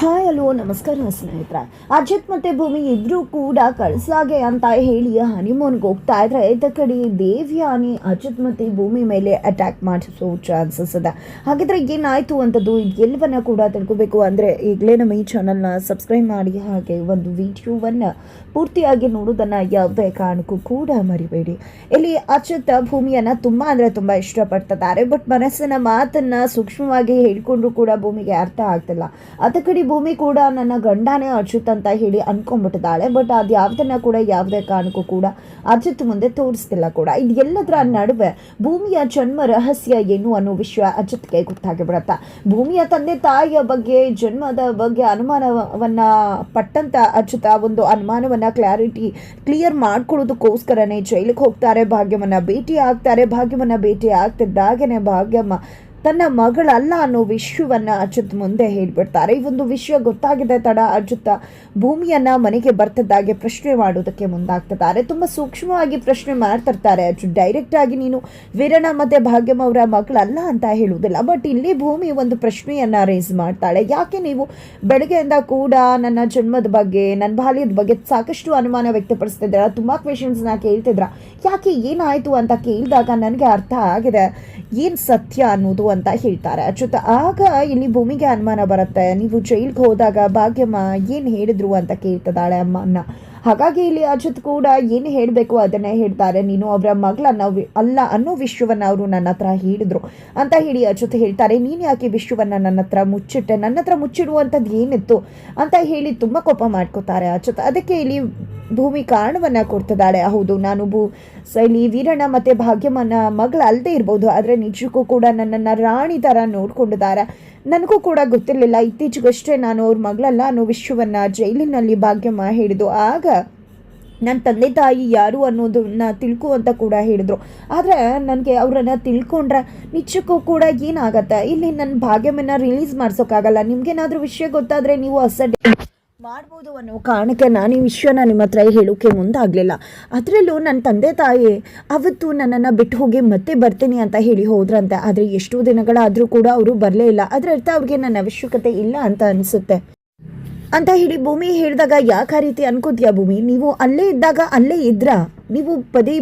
Hi hello ನಮಸ್ಕಾರ ಸ್ನೇಹಿತರೆ. ಅಜಿತ್ ಮತ್ತು ಭೂಮಿ ಇಬ್ಬರು ಕೂಡ ಕಳ್ಸಾಗೆ ಅಂತ ಹೇಳಿ ಹನಿಮೂನ್ಗೆ ಹೋಗ್ತಾ ಇದ್ರೆ ಇದ್ದ ಕಡೆ ದೇವ್ಯಾನಿ ಅಜಿತ್ ಮತ್ತು ಭೂಮಿ ಮೇಲೆ ಅಟ್ಯಾಕ್ ಮಾಡಿಸೋ ಚಾನ್ಸಸ್ ಇದೆ. ಹಾಗಿದ್ರೆ ಏನಾಯಿತು ಅಂತದ್ದು ಎಲ್ಲವನ್ನ ಕೂಡ ತಿಳ್ಕೋಬೇಕು ಅಂದರೆ ಈಗಲೇ ನಮ್ಮ ಈ ಚಾನಲ್ನ ಸಬ್ಸ್ಕ್ರೈಬ್ ಮಾಡಿ, ಹಾಗೆ ಒಂದು ವಿಡಿಯೋವನ್ನು ಪೂರ್ತಿಯಾಗಿ ನೋಡೋದನ್ನು ಯಾವುದೇ ಕಾರಣಕ್ಕೂ ಕೂಡ ಮರಿಬೇಡಿ. ಇಲ್ಲಿ ಅಜಿತ್ ಭೂಮಿಯನ್ನು ತುಂಬ ಅಂದರೆ ತುಂಬ ಇಷ್ಟಪಡ್ತಿದ್ದಾರೆ, ಬಟ್ ಮನಸ್ಸಿನ ಮಾತನ್ನು ಸೂಕ್ಷ್ಮವಾಗಿ ಹೇಳ್ಕೊಂಡ್ರು ಕೂಡ ಭೂಮಿಗೆ ಅರ್ಥ ಆಗ್ತಿಲ್ಲ. ಅದ ಕಡೆ ಭೂಮಿ ಕೂಡ ನನ್ನ ಗಂಡನೇ ಅಜಿತ್ ಅಂತ ಹೇಳಿ ಅನ್ಕೊಂಡ್ಬಿಟ್ಟಿದ್ದಾಳೆ, ಬಟ್ ಅದು ಯಾವುದನ್ನ ಕೂಡ ಯಾವುದೇ ಕಾರಣಕ್ಕೂ ಕೂಡ ಅಜಿತ್ ಮುಂದೆ ತೋರಿಸ್ತಿಲ್ಲ ಕೂಡ. ಇದು ಎಲ್ಲದರ ನಡುವೆ ಭೂಮಿಯ ಜನ್ಮ ರಹಸ್ಯ ಏನು ಅನ್ನೋ ವಿಷಯ ಅಜಿತ್ಗೆ ಗೊತ್ತಾಗಿಬಿಡತ್ತ. ಭೂಮಿಯ ತಂದೆ ತಾಯಿಯ ಬಗ್ಗೆ, ಜನ್ಮದ ಬಗ್ಗೆ ಅನುಮಾನವನ್ನ ಪಟ್ಟಂತ ಅಜಿತ್ ಒಂದು ಅನುಮಾನವನ್ನ ಕ್ಲಿಯರ್ ಮಾಡ್ಕೊಳ್ಳೋದಕ್ಕೋಸ್ಕರನೇ ಜೈಲಿಗೆ ಹೋಗ್ತಾರೆ. ಭಾಗ್ಯಮನ್ನ ಭೇಟಿ ಆಗ್ತಿದ್ದಾಗೇನೆ ಭಾಗ್ಯಮ್ಮ ತನ್ನ ಮಗಳಲ್ಲ ಅನ್ನೋ ವಿಷಯವನ್ನು ಅಜಿತ್ ಮುಂದೆ ಹೇಳಿಬಿಡ್ತಾರೆ. ಈ ಒಂದು ವಿಷಯ ಗೊತ್ತಾಗಿದೆ ತಡ ಅಜಿತ್ ಭೂಮಿಯನ್ನ ಮನೆಗೆ ಬರ್ತಿದ್ದಾಗೆ ಪ್ರಶ್ನೆ ಮಾಡೋದಕ್ಕೆ ಮುಂದಾಗ್ತಿದ್ದಾರೆ. ತುಂಬ ಸೂಕ್ಷ್ಮವಾಗಿ ಪ್ರಶ್ನೆ ಮಾಡ್ತಿರ್ತಾರೆ ಅಜಿತ್. ಡೈರೆಕ್ಟ್ ಆಗಿ ನೀನು ವೀರಣ್ಣ ಮತ್ತೆ ಭಾಗ್ಯಮ್ಮ ಅವರ ಮಗಳಲ್ಲ ಅಂತ ಹೇಳುವುದಿಲ್ಲ, ಬಟ್ ಇಲ್ಲಿ ಭೂಮಿ ಒಂದು ಪ್ರಶ್ನೆಯನ್ನ ರೇಸ್ ಮಾಡ್ತಾಳೆ. ಯಾಕೆ ನೀವು ಬೆಳಗ್ಗೆಯಿಂದ ಕೂಡ ನನ್ನ ಜನ್ಮದ ಬಗ್ಗೆ, ನನ್ನ ಬಾಲ್ಯದ ಬಗ್ಗೆ ಸಾಕಷ್ಟು ಅನುಮಾನ ವ್ಯಕ್ತಪಡಿಸ್ತಿದ್ರ, ತುಂಬಾ ಕ್ವೆಶನ್ಸ್ನ ಕೇಳ್ತಿದ್ರ, ಯಾಕೆ ಏನಾಯ್ತು ಅಂತ ಕೇಳಿದಾಗ ನನಗೆ ಅರ್ಥ ಆಗಿದೆ ಏನು ಸತ್ಯ ಅನ್ನೋದು ಅಂತ ಹೇಳ್ತಾರೆ ಅಚ್ಯುತ. ಆಗ ಇಲ್ಲಿ ಭೂಮಿಗೆ ಅನುಮಾನ ಬರುತ್ತೆ, ನೀವು ಜೈಲ್ಗೆ ಹೋದಾಗ ಭಾಗ್ಯಮ್ಮ ಏನು ಹೇಳಿದ್ರು ಅಂತ ಕೇಳ್ತಿದ್ದಾಳೆ ಅಮ್ಮನ್ನ. ಹಾಗಾಗಿ ಇಲ್ಲಿ ಅಜಿತ್ ಕೂಡ ಏನು ಹೇಳಬೇಕು ಅದನ್ನೇ ಹೇಳ್ತಾರೆ. ನೀನು ಅವರ ಮಗಳನ್ನ ಅಲ್ಲ ಅನ್ನೋ ವಿಷಯವನ್ನು ಅವರು ನನ್ನ ಹತ್ರ ಹೇಳಿದ್ರು ಅಂತ ಹೇಳಿ ಅಜಿತ್ ಹೇಳ್ತಾರೆ. ನೀನು ಯಾಕೆ ವಿಷಯವನ್ನು ನನ್ನ ಹತ್ರ ಮುಚ್ಚಿಟ್ಟೆ, ನನ್ನ ಹತ್ರ ಮುಚ್ಚಿಡುವಂಥದ್ದು ಏನಿತ್ತು ಅಂತ ಹೇಳಿ ತುಂಬ ಕೋಪ ಮಾಡ್ಕೋತಾರೆ ಅಜಿತ್. ಅದಕ್ಕೆ ಇಲ್ಲಿ ಭೂಮಿ ಕಾರಣವನ್ನು ಕೊಡ್ತಿದ್ದಾಳೆ. ಹೌದು, ನಾನು ಇಲ್ಲಿ ವೀರಣ್ಣ ಮತ್ತು ಭಾಗ್ಯಮ್ಮನ ಮಗಳು ಅಲ್ಲದೆ ಇರ್ಬೋದು, ಆದರೆ ನಿಜಕ್ಕೂ ಕೂಡ ನನ್ನನ್ನು ರಾಣಿ ಥರ ನೋಡ್ಕೊಂಡಿದ್ದಾರೆ. ನನಗೂ ಕೂಡ ಗೊತ್ತಿರಲಿಲ್ಲ, ಇತ್ತೀಚೆಗಷ್ಟೇ ನಾನು ಅವ್ರ ಮಗಳಲ್ಲ ಅನ್ನೋ ವಿಷಯವನ್ನು ಜೈಲಿನಲ್ಲಿ ಭಾಗ್ಯಮ್ಮ ಹೇಳಿದ್ದು. ಆಗ ನನ್ನ ತಂದೆ ತಾಯಿ ಯಾರು ಅನ್ನೋದನ್ನ ತಿಳ್ಕೊ ಕೂಡ ಹೇಳಿದ್ರು. ಆದರೆ ನನಗೆ ಅವರನ್ನು ತಿಳ್ಕೊಂಡ್ರೆ ನಿಜಕ್ಕೂ ಕೂಡ ಏನಾಗತ್ತೆ, ಇಲ್ಲಿ ನನ್ನ ಭಾಗ್ಯಮನ್ನ ರಿಲೀಸ್ ಮಾಡ್ಸೋಕ್ಕಾಗಲ್ಲ. ನಿಮ್ಗೇನಾದರೂ ವಿಷಯ ಗೊತ್ತಾದರೆ ನೀವು ಮಾಡ್ಬೋದು ಅನ್ನೋ ಕಾರಣಕ್ಕೆ ನಾನು ಈ ವಿಷಯನ ನಿಮ್ಮ ಹತ್ರ ಹೇಳೋಕ್ಕೆ ಮುಂದಾಗಲಿಲ್ಲ. ಅದರಲ್ಲೂ ನನ್ನ ತಂದೆ ತಾಯಿ ಅವತ್ತು ನನ್ನನ್ನು ಬಿಟ್ಟು ಹೋಗಿ ಮತ್ತೆ ಬರ್ತೀನಿ ಅಂತ ಹೇಳಿ ಹೋದ್ರಂತೆ. ಆದರೆ ಎಷ್ಟೋ ದಿನಗಳಾದರೂ ಕೂಡ ಅವರು ಬರಲೇ ಇಲ್ಲ. ಅದರ ಅರ್ಥ ಅವ್ರಿಗೆ ನನ್ನ ಅವಶ್ಯಕತೆ ಇಲ್ಲ ಅಂತ ಅನಿಸುತ್ತೆ ಅಂತ ಹೇಳಿ ಭೂಮಿ ಹೇಳಿದಾಗ, ಯಾಕೆ ಆ ರೀತಿ ಅನ್ಕೋತೀಯ ಭೂಮಿ, ನೀವು ಅಲ್ಲೇ ಇದ್ದಾಗ ಅಲ್ಲೇ ಇದ್ರಾ, ನೀವು ಪದೇ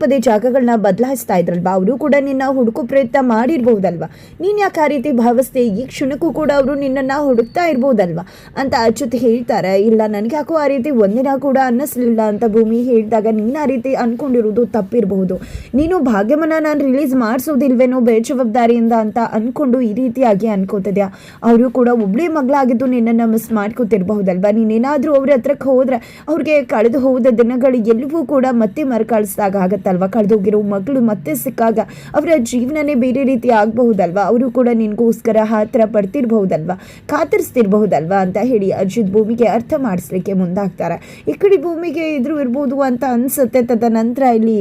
ಪದೇ ಜಾಗಗಳನ್ನ ಬದಲಾಯಿಸ್ತಾ ಇದ್ರಲ್ವಾ, ಅವರು ಕೂಡ ನಿನ್ನ ಹುಡುಕೋ ಪ್ರಯತ್ನ ಮಾಡಿರ್ಬೋದಲ್ವ, ನೀನು ಯಾಕೆ ಆ ರೀತಿ ಭಾವಿಸ್ತೆ, ಈ ಕ್ಷಣಕ್ಕೂ ಕೂಡ ಅವರು ನಿನ್ನನ್ನು ಹುಡುಕ್ತಾ ಇರ್ಬೋದಲ್ವ ಅಂತ ಅಚ್ಯುತ್ ಹೇಳ್ತಾರೆ. ಇಲ್ಲ, ನನಗೆ ಯಾಕೋ ಆ ರೀತಿ ಒಂದಿನ ಕೂಡ ಅನ್ನಿಸ್ಲಿಲ್ಲ ಅಂತ ಭೂಮಿ ಹೇಳಿದಾಗ, ನೀನು ಆ ರೀತಿ ಅಂದ್ಕೊಂಡಿರೋದು ತಪ್ಪಿರಬಹುದು. ನೀನು ಭಾಗ್ಯಮನ್ನ ನಾನು ರಿಲೀಸ್ ಮಾಡಿಸೋದಿಲ್ವೇನೋ ಬೇಜವಾಬ್ದಾರಿಯಿಂದ ಅಂತ ಅಂದ್ಕೊಂಡು ಈ ರೀತಿಯಾಗಿ ಅನ್ಕೋತಿದ್ಯಾ. ಅವರು ಕೂಡ ಒಬ್ಬಳೇ ಮಗಳಾಗಿದ್ದು ನಿನ್ನನ್ನು ಮಿಸ್ ಮಾಡ್ಕೋತಿರ್ಬಹುದಲ್ವ. ನೀನೇನಾದರೂ ಅವ್ರ ಹತ್ರಕ್ಕೆ ಹೋದ್ರೆ ಅವ್ರಿಗೆ ಕಳೆದು ಹೋದ ದಿನಗಳು ಎಲ್ಲವೂ ಕೂಡ ಮತ್ತೆ ಮರುಕಳಿಸಿದಾಗ ಆಗತ್ತಲ್ವ. ಕಳೆದೋಗಿರೋ ಮಗಳು ಮತ್ತೆ ಸಿಕ್ಕಾಗ ಅವರ ಜೀವನನೇ ಬೇರೆ ರೀತಿ ಆಗಬಹುದಲ್ವ. ಅವರು ಕೂಡ ನಿನಗೋಸ್ಕರ ಹತ್ರ ಪಡ್ತಿರ್ಬಹುದಲ್ವ, ಕಾತರಿಸ್ತಿರ್ಬಹುದಲ್ವ ಅಂತ ಹೇಳಿ ಅಜಿತ್ ಭೂಮಿಗೆ ಅರ್ಥ ಮಾಡಿಸ್ಲಿಕ್ಕೆ ಮುಂದಾಗ್ತಾರೆ. ಈ ಕಡೆ ಭೂಮಿಗೆ ಎದುರು ಇರ್ಬೋದು ಅಂತ ಅನ್ಸುತ್ತೆ. ತದನಂತರ ಇಲ್ಲಿ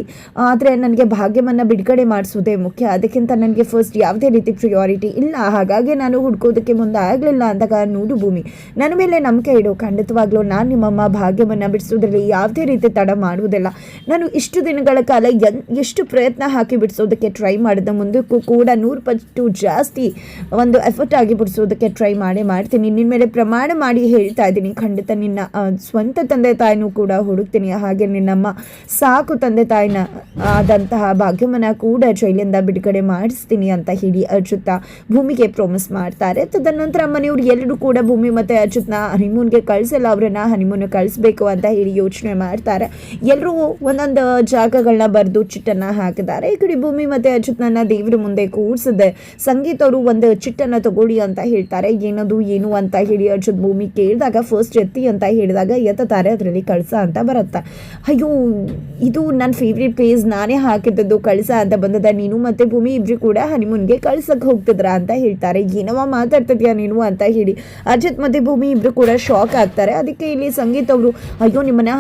ಆದರೆ ನನಗೆ ಭಾಗ್ಯಮನ್ನ ಬಿಡುಗಡೆ ಮಾಡಿಸೋದೇ ಮುಖ್ಯ, ಅದಕ್ಕಿಂತ ನನಗೆ ಫಸ್ಟ್ ಯಾವುದೇ ರೀತಿ ಪ್ರಿಯಾರಿಟಿ ಇಲ್ಲ, ಹಾಗಾಗಿ ನಾನು ಹುಡ್ಕೋದಕ್ಕೆ ಮುಂದೆ ಆಗಲಿಲ್ಲ ಅಂದಾಗ, ನೋಡು ಭೂಮಿ, ನನ್ನ ಮೇಲೆ ನಂಬಿಕೆ ಇಡು, ಖಂಡಿತವಾಗ್ಲೂ ನಾನು ನಿಮ್ಮಮ್ಮ ಭಾಗ್ಯಮನ್ನ ಬಿಡಿಸೋದ್ರಲ್ಲಿ ಯಾವುದೇ ರೀತಿ ತಡ ಮಾಡುವುದಿಲ್ಲ. ನಾನು ಇಷ್ಟು ದಿನಗಳ ಕಾಲ ಎಷ್ಟು ಪ್ರಯತ್ನ ಹಾಕಿ ಬಿಡಿಸೋದಕ್ಕೆ ಟ್ರೈ ಮಾಡಿದ, ಮುಂದಕ್ಕೂ ಕೂಡ 100 ಪಟ್ಟು ಜಾಸ್ತಿ ಒಂದು ಎಫರ್ಟ್ ಆಗಿ ಬಿಡಿಸೋದಕ್ಕೆ ಟ್ರೈ ಮಾಡ್ತೀನಿ. ನಿನ್ನ ಮೇಲೆ ಪ್ರಮಾಣ ಮಾಡಿ ಹೇಳ್ತಾ ಇದ್ದೀನಿ, ಖಂಡಿತ ನಿನ್ನ ಸ್ವಂತ ತಂದೆ ತಾಯಿನೂ ಕೂಡ ಹುಡುಕ್ತೀನಿ, ಹಾಗೆ ನಿನ್ನಮ್ಮ ಸಾಕು ತಂದೆ ತಾಯಿನ ಆದಂತಹ ಭಾಗ್ಯಮನ್ನ ಕೂಡ ಜೈಲಿಂದ ಬಿಡುಗಡೆ ಮಾಡಿಸ್ತೀನಿ ಅಂತ ಹೇಳಿ ಅಚ್ಯುತ ಭೂಮಿಗೆ ಪ್ರಾಮಿಸ್ ಮಾಡ್ತಾರೆ. ತದನಂತರ ಮನೆಯವರು ಎಲ್ಲರೂ ಕೂಡ ಭೂಮಿ ಮತ್ತು ಅಚ್ಯುತ್ನ ಹನಿಮೂನ್ಗೆ ಕಳಿಸಲ್ಲ, ಅವರನ್ನ ಹನಿಮೂನ್ ಕಳಿಸ್ಬೇಕು ಅಂತ ಹೇಳಿ ಯೋಚನೆ ಮಾಡ್ತಾರೆ. ಎಲ್ಲರೂ ಒಂದೊಂದು ಜಾಗಗಳನ್ನ ಬರೆದು ಚಿಟ್ಟನ್ನು ಹಾಕಿದ್ದಾರೆ. ಈ ಕಡೆ ಭೂಮಿ ಮತ್ತು ಅಚ್ಯುತ್ನನ್ನ ದೇವ್ರ ಮುಂದೆ ಕೂರಿಸಿದೆ. ಸಂಗೀತ ಅವರು ಒಂದು ಚಿಟ್ಟನ್ನು ತಗೊಳ್ಳಿ ಅಂತ ಹೇಳ್ತಾರೆ. ಏನದು ಏನು ಅಂತ ಹೇಳಿ ಅಚ್ಯುತ್ ಭೂಮಿ ಕೇಳಿದಾಗ, ಫಸ್ಟ್ ಎತ್ತಿ ಅಂತ ಹೇಳಿದಾಗ ಎತ್ತಾರೆ, ಅದರಲ್ಲಿ ಕಳಸ ಅಂತ ಬರುತ್ತೆ. ಅಯ್ಯೋ, ಇದು ನನ್ನ ಫೇವ್ರೆಟ್ ಪ್ಲೇಸ್, ನಾನೇ ಹಾಕಿದ್ದದ್ದು ಕಳಸ ಅಂತ ಬಂದದ, ನೀನು ಮತ್ತು ಭೂಮಿ ಇಬ್ರು ಕೂಡ ಹನಿಮೂನ್ಗೆ ಕಳ್ಸಕ್ಕೆ ಹೋಗ್ತಿದ್ರ ಅಂತ ಹೇಳ್ತಾರೆ. ಏನವ ಮಾತಾಡ್ತಿದ್ಯಾ ನೀನು ಅಂತ ಹೇಳಿ ಅಜಿತ್ ಮತ್ತು ಭೂಮಿ ಇಬ್ರು ಕೂಡ ಶಾಕ್ ಆಗ್ತಾರೆ. ಅದಕ್ಕೆ ಇಲ್ಲಿ ಸಂಗೀತ ಅವರು, ಅಯ್ಯೋ ನಿಮ್ಮನ್ನ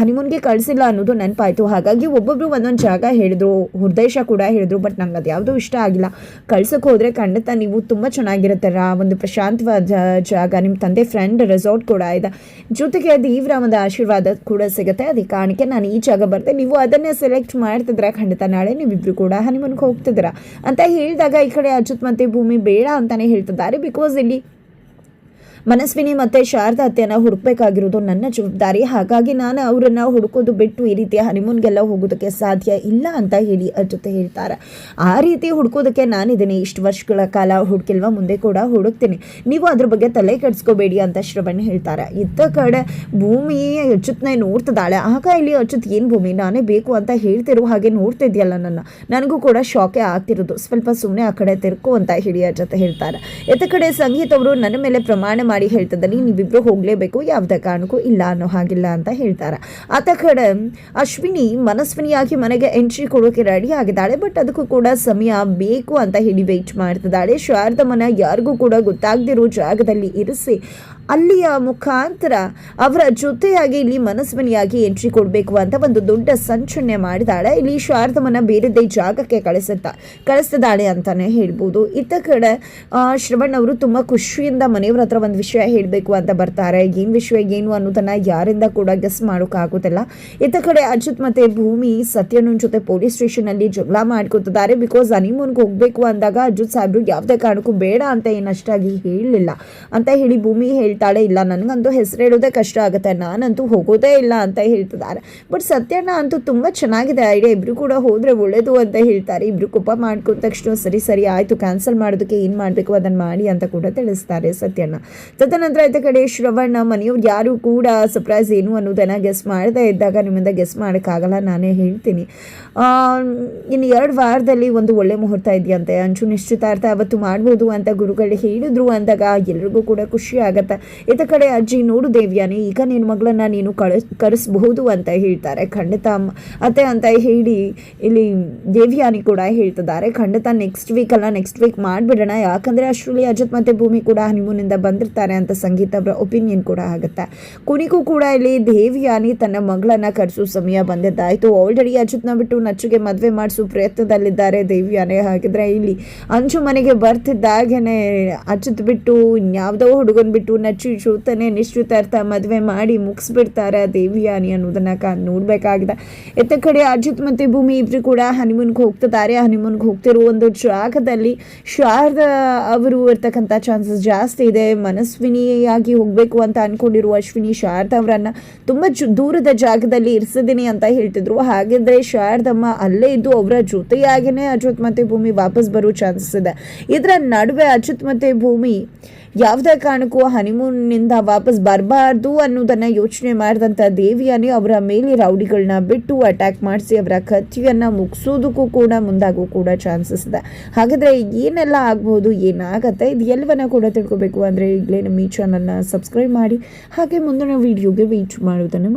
ಹನಿಮೂನ್ಗೆ ಕಳಿಸಿಲ್ಲ ಅನ್ನೋದು ನೆನಪಾಯಿತು, ಹಾಗಾಗಿ ಒಬ್ಬೊಬ್ರು ಒಂದೊಂದು ಜಾಗ ಹೇಳಿದ್ರು, ಉದ್ದೇಶ ಕೂಡ ಹೇಳಿದ್ರು, ಬಟ್ ನಂಗೆ ಅದು ಯಾವುದೂ ಇಷ್ಟ ಆಗಿಲ್ಲ. ಕಳ್ಸಕ್ಕೆ ಹೋದರೆ ಖಂಡಿತ ನೀವು ತುಂಬ ಚೆನ್ನಾಗಿರುತ್ತಾರ, ಒಂದು ಪ್ರಶಾಂತವಾದ ಜಾಗ, ನಿಮ್ಮ ತಂದೆ ಫ್ರೆಂಡ್ ರೆಸಾರ್ಟ್ ಕೂಡ ಇದೆ, ಜೊತೆಗೆ ದೇವರ ಒಂದು ಆಶೀರ್ವಾದ ಕೂಡ ಸಿಗುತ್ತೆ. ಅದಕ್ಕೆ ಕಾರಣಕ್ಕೆ ನಾನು ಈ ಜಾಗ ಬರ್ತೇನೆ, ನೀವು ಅದನ್ನೇ ಸೆಲೆಕ್ಟ್ ಮಾಡ್ತಿದ್ರೆ ಖಂಡಿತ ನಾಳೆ ನೀವಿಬ್ರು ಕೂಡ ಹನಿಮೂನ್ಗೆ ಹೋಗ್ತಿದ್ದೀರ ಅಂತ ಹೇಳಿದಾಗ, ಈ ಕಡೆ ಅಚ್ಯುತ್ ಮತ್ತು ಭೂಮಿ ಬೇಡ ಅಂತಾನೆ ಹೇಳ್ತಿದ್ದಾರೆ. ಬಿಕಾಸ್ ಇಲ್ಲಿ ಮನಸ್ವಿನಿ ಮತ್ತೆ ಶಾರದಾ ಅತ್ತೆಯನ್ನ ಹುಡುಕ್ಬೇಕಾಗಿರೋದು ನನ್ನ ಜವಾಬ್ದಾರಿ. ಹಾಗಾಗಿ ನಾನು ಅವರನ್ನ ಹುಡುಕೋದು ಬಿಟ್ಟು ಈ ರೀತಿ ಹನಿಮೂನ್ಗೆಲ್ಲ ಹೋಗೋದಕ್ಕೆ ಸಾಧ್ಯ ಇಲ್ಲ ಅಂತ ಹೇಳಿ ಜೊತೆ ಹೇಳ್ತಾರೆ. ಆ ರೀತಿ ಹುಡುಕೋದಕ್ಕೆ ನಾನಿದ್ದೀನಿ, ಇಷ್ಟು ವರ್ಷಗಳ ಕಾಲ ಹುಡುಕಿಲ್ವಾ, ಮುಂದೆ ಕೂಡ ಹುಡುಕ್ತೀನಿ, ನೀವು ಅದ್ರ ಬಗ್ಗೆ ತಲೆ ಕೆಡಿಸ್ಕೋಬೇಡಿ ಅಂತ ಶ್ರವಣ್ ಹೇಳ್ತಾರೆ. ಇತ್ತ ಕಡೆ ಭೂಮಿ ಅಚ್ಯುತ್ನೇ ನೋಡ್ತಿದ್ದಾಳೆ. ಆಗ ಇಲ್ಲಿ ಅಚ್ಯುತ್ ಏನು ಭೂಮಿ ನಾನೇ ಬೇಕು ಅಂತ ಹೇಳ್ತಿರೋ ಹಾಗೆ ನೋಡ್ತಿದ್ಯಲ್ಲ ನನಗೂ ಕೂಡ ಶಾಕೆ ಆಗ್ತಿರೋದು, ಸ್ವಲ್ಪ ಸುಮ್ಮನೆ ಆ ಕಡೆ ತಿರ್ಕೋ ಅಂತ ಹೇಳಿ ಜೊತೆ ಹೇಳ್ತಾರೆ. ಇತ್ತ ಕಡೆ ಸಂಗೀತ್ ಅವರು ನನ್ನ ಮೇಲೆ ಪ್ರಮಾಣ ಮಾಡಿ ಹೇಳ್ತಿದ್ದಲ್ಲಿ ನೀವಿಬ್ರು ಹೋಗ್ಲೇಬೇಕು, ಯಾವುದೇ ಕಾರಣಕ್ಕೂ ಇಲ್ಲ ಅನ್ನೋ ಹಾಗಿಲ್ಲ ಅಂತ ಹೇಳ್ತಾರೆ. ಆತ ಕಡೆ ಅಶ್ವಿನಿ ಮನಸ್ವಿನಿಯಾಗಿ ಮನೆಗೆ ಎಂಟ್ರಿ ಕೊಡೋಕೆ ರೆಡಿ ಆಗಿದ್ದಾಳೆ. ಬಟ್ ಅದಕ್ಕೂ ಕೂಡ ಸಮಯ ಬೇಕು ಅಂತ ಹೇಳಿ ವೆಯ್ಟ್ ಮಾಡ್ತಿದ್ದಾಳೆ. ಶಾರದಮ್ಮನ ಯಾರಿಗೂ ಕೂಡ ಗೊತ್ತಾಗದಿರೋ ಜಾಗದಲ್ಲಿ ಇರಿಸಿ ಅಲ್ಲಿಯ ಮುಖಾಂತರ ಅವರ ಜೊತೆಯಾಗಿ ಇಲ್ಲಿ ಮನಸ್ವಿನಿಯಾಗಿ ಎಂಟ್ರಿ ಕೊಡಬೇಕು ಅಂತ ಒಂದು ದೊಡ್ಡ ಸಂಚಲನೆ ಮಾಡಿದಾಳೆ. ಇಲ್ಲಿ ಶಾರದಮ್ಮನ ಬೇರೆದೇ ಜಾಗಕ್ಕೆ ಕಳಿಸ್ತಿದ್ದಾಳೆ ಅಂತಾನೆ ಹೇಳ್ಬೋದು. ಇತ್ತ ಕಡೆ ಶ್ರವಣ್ ಅವರು ತುಂಬಾ ಖುಷಿಯಿಂದ ಮನೆಯವ್ರ ಹತ್ರ ಒಂದು ವಿಷಯ ಹೇಳಬೇಕು ಅಂತ ಬರ್ತಾರೆ. ಏನು ವಿಷಯ ಏನು ಅನ್ನೋದನ್ನ ಯಾರಿಂದ ಕೂಡ ಗೆಸ್ ಮಾಡೋಕ್ಕಾಗೋದಿಲ್ಲ. ಇತ್ತ ಕಡೆ ಅಚ್ಯುತ್ ಮತ್ತೆ ಭೂಮಿ ಸತ್ಯನ ಜೊತೆ ಪೊಲೀಸ್ ಸ್ಟೇಷನ್ ಅಲ್ಲಿ ಜಗಳ ಮಾಡ್ಕೊತಿದ್ದಾರೆ. ಬಿಕಾಸ್ ಹನಿಮೂನ್ಗೆ ಹೋಗ್ಬೇಕು ಅಂದಾಗ ಅಚ್ಯುತ್ ಸಾಹೇಬ್ರು ಯಾವುದೇ ಕಾರಣಕ್ಕೂ ಬೇಡ ಅಂತ ಏನಷ್ಟಾಗಿ ಹೇಳಲಿಲ್ಲ ಅಂತ ಹೇಳಿ ಭೂಮಿ ಹೇಳ್ತಾಳೆ, ಇಲ್ಲ ನನಗಂತೂ ಹೆಸರು ಹೇಳೋದೇ ಕಷ್ಟ ಆಗುತ್ತೆ, ನಾನಂತೂ ಹೋಗೋದೇ ಇಲ್ಲ ಅಂತ ಹೇಳ್ತಿದ್ದಾರೆ. ಬಟ್ ಸತ್ಯನ ಅಂತೂ ತುಂಬ ಚೆನ್ನಾಗಿದೆ ಐಡಿಯಾ, ಇಬ್ರು ಕೂಡ ಹೋದ್ರೆ ಒಳ್ಳೇದು ಅಂತ ಹೇಳ್ತಾರೆ. ಇಬ್ರು ಕೋಪ ಮಾಡ್ಕೊಂಡ ತಕ್ಷಣ ಸರಿ ಆಯಿತು, ಕ್ಯಾನ್ಸಲ್ ಮಾಡೋದಕ್ಕೆ ಏನು ಮಾಡಬೇಕು ಅದನ್ನು ಮಾಡಿ ಅಂತ ಕೂಡ ತಿಳಿಸ್ತಾರೆ ಸತ್ಯನ. ತದನಂತರ ಇತ್ತ ಕಡೆ ಶ್ರವಣ ಮನೆಯವ್ರು ಯಾರು ಕೂಡ ಸರ್ಪ್ರೈಸ್ ಏನು ಅನ್ನೋದನ್ನು ಗೆಸ್ ಮಾಡದೇ ಇದ್ದಾಗ ನಿಮ್ಮಿಂದ ಗೆಸ್ ಮಾಡೋಕ್ಕಾಗಲ್ಲ, ನಾನೇ ಹೇಳ್ತೀನಿ. ಇನ್ನು 2 ವಾರದಲ್ಲಿ ಒಂದು ಒಳ್ಳೆ ಮುಹೂರ್ತ ಇದೆಯಂತೆ, ಅಂಚು ನಿಶ್ಚಿತಾರ್ಥ ಅವತ್ತು ಮಾಡ್ಬೋದು ಅಂತ ಗುರುಗಳು ಹೇಳಿದ್ರು ಅಂದಾಗ ಎಲ್ರಿಗೂ ಕೂಡ ಖುಷಿ ಆಗತ್ತೆ. ಇತ್ತ ಕಡೆ ಅಜ್ಜಿ ನೋಡು ದೇವ್ಯಾನಿ, ಈಗ ನಿನ್ನ ಮಗಳನ್ನ ನೀನು ಕರೆಸಬಹುದು ಅಂತ ಹೇಳ್ತಾರೆ. ಖಂಡಿತ ಅತ್ತೆ ಅಂತ ಹೇಳಿ ಇಲ್ಲಿ ದೇವ್ಯಾನಿ ಕೂಡ ಹೇಳ್ತಿದ್ದಾರೆ. ಖಂಡಿತ ನೆಕ್ಸ್ಟ್ ವೀಕ್ ಮಾಡಿಬಿಡೋಣ, ಯಾಕಂದರೆ ಅಷ್ಟರಲ್ಲಿ ಅಜಿತ್ ಮತ್ತು ಭೂಮಿ ಕೂಡ ಹನಿಮೂನಿಂದ ಬಂದಿರ್ತಾರೆ ಅಂತ ಸಂಗೀತ ಅವರ ಒಪಿನಿಯನ್ ಕೂಡ ಆಗುತ್ತೆ. ಕೊನೆಗೂ ಕೂಡ ಇಲ್ಲಿ ದೇವ್ಯಾನಿ ತನ್ನ ಮಗಳನ್ನ ಕರೆಸೋ ಸಮಯ ಬಂದಿದ್ದಾಯಿತು. ಆಲ್ರೆಡಿ ಅಜಿತ್ನ ಬಿಟ್ಟು ನಚ್ಚುಗೆ ಮದುವೆ ಮಾಡಿಸೋ ಪ್ರಯತ್ನದಲ್ಲಿದ್ದಾರೆ ದೇವ್ಯಾನಿ. ಹಾಗಿದ್ರೆ ಇಲ್ಲಿ ಅಂಚು ಮನೆಗೆ ಬರ್ತಿದ್ದಾಗೇನೆ ಅಜಿತ್ ಬಿಟ್ಟು ಇನ್ಯಾವುದೋ ಹುಡುಗನ್ ಬಿಟ್ಟು ನಚ್ಚು ಜೊತೆನೆ ನಿಶ್ಚಿತಾರ್ಥ ಮದುವೆ ಮಾಡಿ ಮುಗಿಸ್ಬಿಡ್ತಾರೆ ದೇವ್ಯಾನಿ ಅನ್ನೋದನ್ನ ನೋಡಬೇಕಾಗಿದೆ. ಇತ್ತ ಕಡೆ ಅಜಿತ್ ಮತ್ತು ಭೂಮಿ ಇಬ್ಬರು ಕೂಡ ಹನಿಮೂನ್ಗೆ ಹೋಗ್ತಿದ್ದಾರೆ. ಹನಿಮೂನ್ಗೆ ಹೋಗ್ತಿರೋ ಒಂದು ಜಾಗದಲ್ಲಿ ಶಾರದಾ ಅವರು ಇರ್ತಕ್ಕಂಥ ಚಾನ್ಸಸ್ ಜಾಸ್ತಿ ಇದೆ. ಮನಸ್ವಿನಿಯಾಗಿ ಹೋಗಬೇಕು ಅಂತ ಅನ್ಕೊಂಡಿರುವ ಅಶ್ವಿನಿ ಶಾರದಾ ಅವರನ್ನ ತುಂಬ ದೂರದ ಜಾಗದಲ್ಲಿ ಇರಿಸಿದ್ದೀನಿ ಅಂತ ಹೇಳ್ತಿದ್ರು. ಹಾಗಿದ್ರೆ ಶಾರದಮ್ಮ ಅಲ್ಲೇ ಇದ್ದು ಅವರ ಜೊತೆಯಾಗಿನೇ ಅಜಿತ್ ಮತ್ತು ಭೂಮಿ ವಾಪಸ್ ಬರೋ ಚಾನ್ಸಸ್ ಇದೆ. ಇದರ ನಡುವೆ ಅಜಿತ್ ಮತ್ತು ಭೂಮಿ ಯಾವುದೇ ಕಾರಣಕ್ಕೂ ಹನಿಮೂನ್ನಿಂದ ವಾಪಸ್ ಬರಬಾರ್ದು ಅನ್ನೋದನ್ನು ಯೋಚನೆ ಮಾಡಿದಂಥ ದೇವಿಯಾನಿ ಅವರ ಮೇಲೆ ರೌಡಿಗಳನ್ನ ಬಿಟ್ಟು ಅಟ್ಯಾಕ್ ಮಾಡಿಸಿ ಅವರ ಕತ್ತಿಯನ್ನು ಮುಗಿಸೋದಕ್ಕೂ ಕೂಡ ಮುಂದಾಗೂ ಕೂಡ ಚಾನ್ಸಸ್ ಇದೆ. ಹಾಗಾದರೆ ಏನೆಲ್ಲ ಆಗ್ಬೋದು, ಏನಾಗತ್ತೆ, ಇದು ಎಲ್ಲವನ್ನ ಕೂಡ ತಿಳ್ಕೊಬೇಕು ಅಂದರೆ ಈಗಲೇ ನಮ್ಮ ಈ ಚಾನಲ್ನ ಸಬ್ಸ್ಕ್ರೈಬ್ ಮಾಡಿ, ಹಾಗೆ ಮುಂದಿನ ವೀಡಿಯೋಗೆ ವೇಟ್ ಮಾಡೋದನ್ನು